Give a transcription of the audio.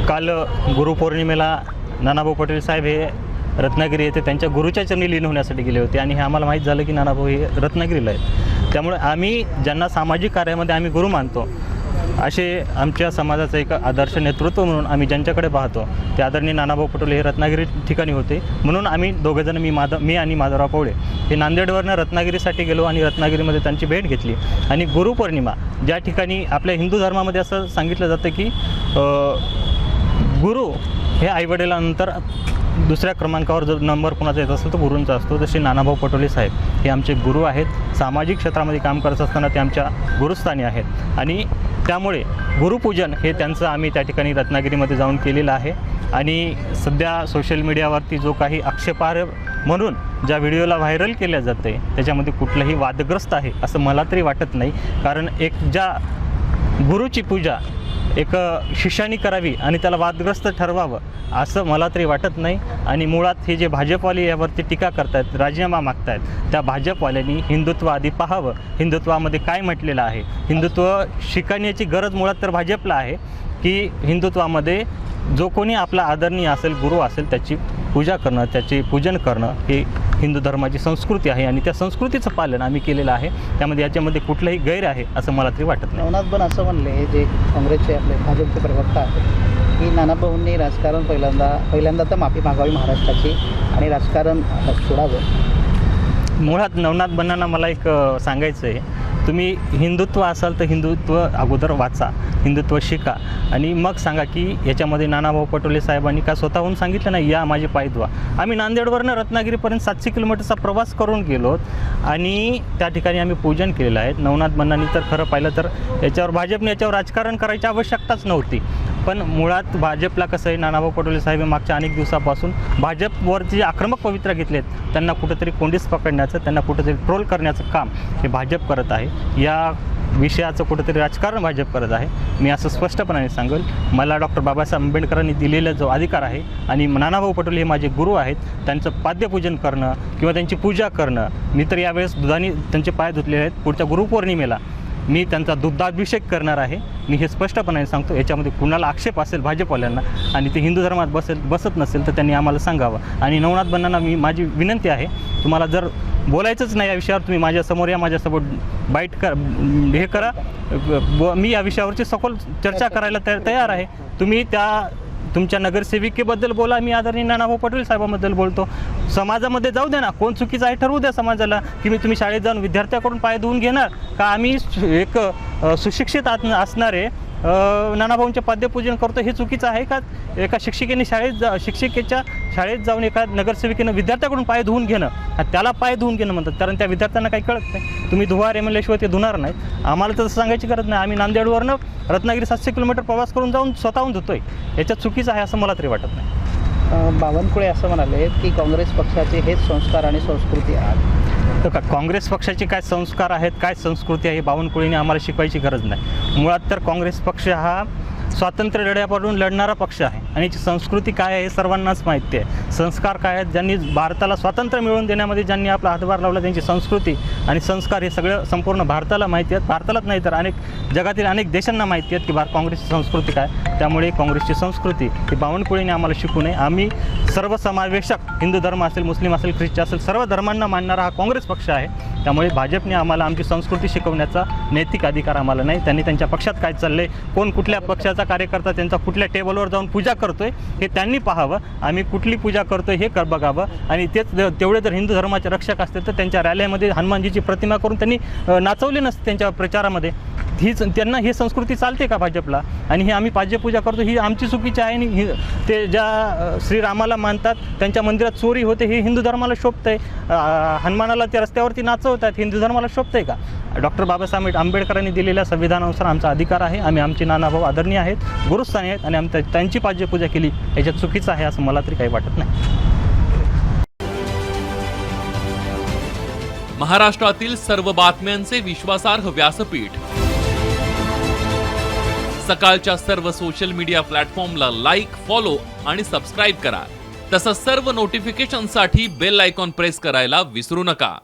काल गुरुपौर्णिमेला नानाभाऊ पटोले साहेब हे रत्नागिरी येथे त्यांच्या गुरुच्या चरणी लीन होण्यासाठी गेले होते आणि हे आम्हाला माहीत झालं की नानाभाऊ हे रत्नागिरीला आहेत. त्यामुळे आम्ही ज्यांना सामाजिक कार्यामध्ये आम्ही गुरु मानतो असे आमच्या समाजाचं एक आदर्श नेतृत्व म्हणून आम्ही ज्यांच्याकडे पाहतो ते आदरणीय नानाभाऊ पटोले हे रत्नागिरी ठिकाणी होते. म्हणून आम्ही दोघेजण मी आणि माधवराव पवळे हे नांदेडवरनं रत्नागिरीसाठी गेलो आणि रत्नागिरीमध्ये त्यांची भेट घेतली. आणि गुरुपौर्णिमा ज्या ठिकाणी आपल्या हिंदू धर्मामध्ये असं सांगितलं जातं की गुरु हे आईवडिलांनंतर दुसऱ्या क्रमांकावर जर नंबर कोणाचा येत असेल तर गुरूंचा असतो. जसे नानाभाऊ पटोले साहेब हे आमचे गुरु आहेत. सामाजिक क्षेत्रामध्ये काम करत असताना ते आमच्या गुरुस्थानी आहेत आणि त्यामुळे गुरुपूजन हे त्यांचं आम्ही त्या ठिकाणी रत्नागिरीमध्ये जाऊन केलेलं आहे. आणि सध्या सोशल मीडियावरती जो काही आक्षेपार्ह म्हणून ज्या व्हिडिओला व्हायरल केल्या जाते त्याच्यामध्ये कुठलंही वादग्रस्त आहे असं मला तरी वाटत नाही. कारण एक ज्या गुरुची पूजा एक शिष्यानी करावी आणि त्याला वादग्रस्त ठरवावं असं मला तरी वाटत नाही. आणि मुळात हे जे भाजपवाले यावरती टीका करतायत, राजीनामा मागतायत, त्या भाजपवाल्यांनी हिंदुत्व आधी पाहावं. हिंदुत्वामध्ये काय म्हटलेलं आहे, हिंदुत्व शिकण्याची गरज मुळात तर भाजपला आहे की हिंदुत्वामध्ये जो कोणी आपला आदरणीय असेल, गुरु असेल, त्याची पूजा करणं, त्याचे पूजन करणं हे हिंदू धर्माची संस्कृती आहे आणि त्या संस्कृतीचं पालन आम्ही केलेलं आहे. त्यामध्ये याच्यामध्ये कुठलंही गैर आहे असं मला तरी वाटत नाही. नवनाथ पण असं म्हणले जे काँग्रेसचे आपले भाजपचे प्रवक्ता आहेत की नानाभाऊंनी राजकारण पहिल्यांदा तर माफी मागावी महाराष्ट्राची आणि राजकारण सोडावं. मुळात नवनाथ बन्नांना मला एक सांगायचं आहे, तुम्ही हिंदुत्व असाल तर हिंदुत्व अगोदर वाचा, हिंदुत्व शिका आणि मग सांगा की याच्यामध्ये नानाभाऊ पटोले साहेबांनी का स्वतःहून सांगितलं नाही या माझे पाय धुवा. आम्ही नांदेडवरनं रत्नागिरीपर्यंत 700 किलोमीटरचा प्रवास करून गेलो आणि त्या ठिकाणी आम्ही पूजन केलेलं आहे. नवनाथ बन्नांनी तर खरं पाहिलं तर भाजपने याच्यावर राजकारण करायची आवश्यकताच नव्हती. पण मुळात भाजपला कसं आहे, नानाभाऊ पटोले साहेब मागच्या अनेक दिवसापासून भाजपवरती जे आक्रमक पवित्रा घेतलेत त्यांना कुठंतरी कोंडीस पकडण्याचं, त्यांना कुठंतरी ट्रोल करण्याचं काम हे भाजप करत आहे. या विषयाचं कुठंतरी राजकारण भाजप करत आहे. मी असं स्पष्टपणाने सांगेल, मला डॉक्टर बाबासाहेब आंबेडकरांनी दिलेला जो अधिकार आहे आणि नानाभाऊ पटोले हे माझे गुरु आहेत, त्यांचं पाद्यपूजन करणं किंवा त्यांची पूजा करणं, मी तर यावेळेस दुधाने त्यांचे पाय धुतलेले आहेत. पुढच्या गुरुपौर्णिमेला मी त्यांचा दुग्धाभिषेक करणार आहे. मी हे स्पष्टपणाने सांगतो. याच्यामध्ये कुणाला आक्षेप असेल भाजपवाल्यांना आणि ते हिंदू धर्मात बसत नसेल तर त्यांनी आम्हाला सांगावं. आणि नवनाथ बन्नांना माझी विनंती आहे, तुम्हाला जर बोलायचंच नाही या विषयावर तुम्ही माझ्यासमोर या, माझ्यासोबत हे करा. मी या विषयावरची सखोल चर्चा करायला तयार आहे. तुम्ही तुमच्या नगरसेविकेबद्दल बोला, मी आदरणीय नानाभाऊ पटोले साहेबांबद्दल बोलतो. समाजामध्ये जाऊ द्या ना, कोण चुकीचं आहे ठरवू द्या समाजाला. की तुम्ही शाळेत जाऊन विद्यार्थ्याकडून पाय धुवून घेणार का आम्ही एक सुशिक्षित असणारे नानाभाऊंचे पाद्यपूजन करतो हे चुकीचं आहे का? एका शिक्षिकेच्या शाळेत जाऊन एका नगरसेविकेनं विद्यार्थ्याकडून पाय धुवून घेणं, त्याला पाय धुवून घेणं म्हणतात. कारण त्या विद्यार्थ्यांना काही कळत नाही. तुम्ही धुवा रेमल्याशिवाय ते धुणार नाहीत. आम्हाला तसं सांगायची गरज नाही. आम्ही नांदेडवरनं रत्नागिरी 700 किलोमीटर प्रवास करून जाऊन स्वतःहून धुतोय. याच्यात चुकीचं आहे असं मला तरी वाटत नाही. बावनकुळे असं म्हणाले की काँग्रेस पक्षाचे हेच संस्कार आणि संस्कृती आहेत. तर काँग्रेस पक्षाचे काय संस्कार आहेत, काय संस्कृती आहे, बावनकुळेने आम्हाला शिकवायची गरज नाही. मुळात तर काँग्रेस पक्ष हा स्वातंत्र्य लढ्यापासून लढणारा पक्ष आहे आणि याची संस्कृती काय आहे हे सर्वांनाच माहिती आहे. संस्कार काय आहेत, ज्यांनी भारताला स्वातंत्र्य मिळवून देण्यामध्ये ज्यांनी आपला हातभार लावला त्यांची संस्कृती आणि संस्कार हे सगळं संपूर्ण भारताला माहिती आहेत. भारतालाच नाही तर जगातील अनेक देशांना माहिती आहेत की काँग्रेसची संस्कृती काय. त्यामुळे काँग्रेसची संस्कृती ही बावनकुळेने आम्हाला शिकू नये. आम्ही सर्वसमावेशक हिंदू धर्म असेल, मुस्लिम असेल, ख्रिश्चन असेल, सर्व धर्मांना मानणारा हा काँग्रेस पक्ष आहे. त्यामुळे भाजपने आम्हाला आमची संस्कृती शिकवण्याचा नैतिक अधिकार आम्हाला नाही. त्यांनी त्यांच्या पक्षात काय चाललं आहे, कोण कुठल्या पक्षाचा कार्यकर्ता त्यांचा कुठल्या टेबलवर जाऊन पूजा करतोय हे त्यांनी पाहावं. आम्ही कुठली पूजा करतोय हे बघावं. आणि तेवढे जर हिंदू धर्माचे रक्षक असतील तर त्यांच्या रॅलीमध्ये हनुमानजीची प्रतिमा करून त्यांनी नाचवली नसते त्यांच्या प्रचारामध्ये. त्यांना ही संस्कृती चालते का भाजपला? आणि ही आम्ही पाद्यपूजा करतो ही आमची चुकीची आहे. आणि ते ज्या श्रीरामाला मानतात त्यांच्या मंदिरात चोरी होते हे हिंदू धर्माला शोभतं आहे. हनुमानाला ते रस्त्यावरती नाचवतात हिंदू धर्माला शोभतं आहे का? डॉक्टर बाबासाहेब आंबेडकरांनी दिलेल्या संविधानानुसार आमचा अधिकार आहे. आम्ही आमचे नानाभाऊ आदरणीय आहेत, गुरुस्थानी आहेत आणि आम्ही त्यांची पाद्यपूजा केली याच्यात चुकीचं आहे असं मला तरी काही वाटत नाही. महाराष्ट्रातील सर्व बातम्यांचे विश्वासार्ह व्यासपीठ सकाळच्या सर्व सोशल मीडिया प्लॅटफॉर्मला लाईक, फॉलो आणि सबस्क्राईब करा. तसंच सर्व नोटिफिकेशनसाठी बेल आयकॉन प्रेस करायला विसरू नका.